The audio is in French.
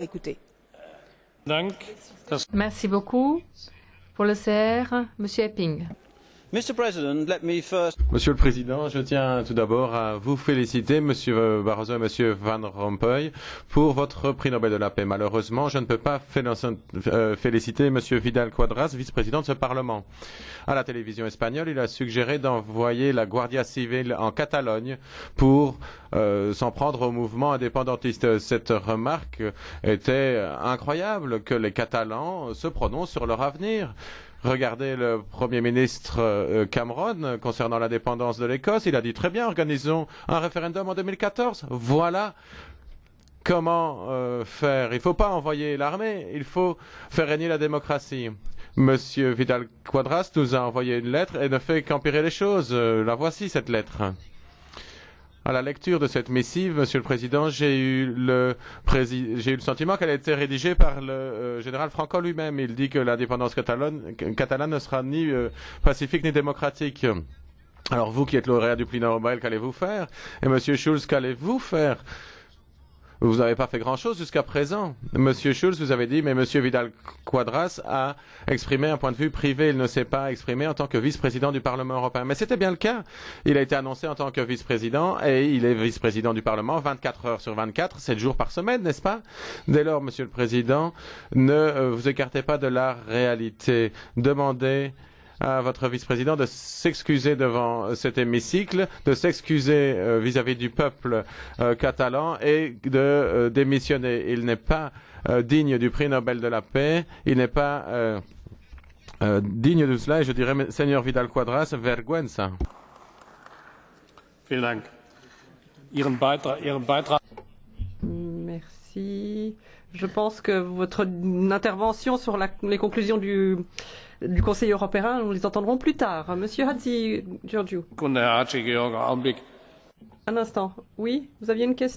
Écoutez. Merci beaucoup. Pour le CR, Monsieur Epping. Monsieur le Président, je tiens tout d'abord à vous féliciter, Monsieur Barroso et Monsieur Van Rompuy, pour votre prix Nobel de la paix. Malheureusement, je ne peux pas féliciter Monsieur Vidal-Quadras, vice-président de ce Parlement. À la télévision espagnole, il a suggéré d'envoyer la Guardia Civil en Catalogne pour s'en prendre au mouvement indépendantiste. Cette remarque était incroyable, que les Catalans se prononcent sur leur avenir. Regardez le Premier ministre Cameron concernant l'indépendance de l'Écosse. Il a dit très bien, organisons un référendum en 2014. Voilà comment faire. Il ne faut pas envoyer l'armée, il faut faire régner la démocratie. Monsieur Vidal-Quadras nous a envoyé une lettre et ne fait qu'empirer les choses. La voici, cette lettre. À la lecture de cette missive, Monsieur le Président, j'ai eu le sentiment qu'elle a été rédigée par le général Franco lui-même. Il dit que l'indépendance catalane ne sera ni pacifique ni démocratique. Alors vous qui êtes lauréat du prix Nobel, qu'allez-vous faire? Et Monsieur Schulz, qu'allez-vous faire? Vous n'avez pas fait grand-chose jusqu'à présent. Monsieur Schulz, vous avez dit, mais Monsieur Vidal-Quadras a exprimé un point de vue privé. Il ne s'est pas exprimé en tant que vice-président du Parlement européen. Mais c'était bien le cas. Il a été annoncé en tant que vice-président et il est vice-président du Parlement 24 heures sur 24, 7 jours par semaine, n'est-ce pas? Dès lors, Monsieur le Président, ne vous écartez pas de la réalité. Demandez à votre vice-président de s'excuser devant cet hémicycle, de s'excuser vis-à-vis du peuple catalan et de démissionner. Il n'est pas digne du prix Nobel de la paix, il n'est pas digne de cela et je dirais, Seigneur Vidal-Quadras, vergüenza. Merci. Je pense que votre intervention sur les conclusions du Conseil européen, nous les entendrons plus tard. Monsieur Hadzi Georgiou. Un instant. Oui, vous aviez une question?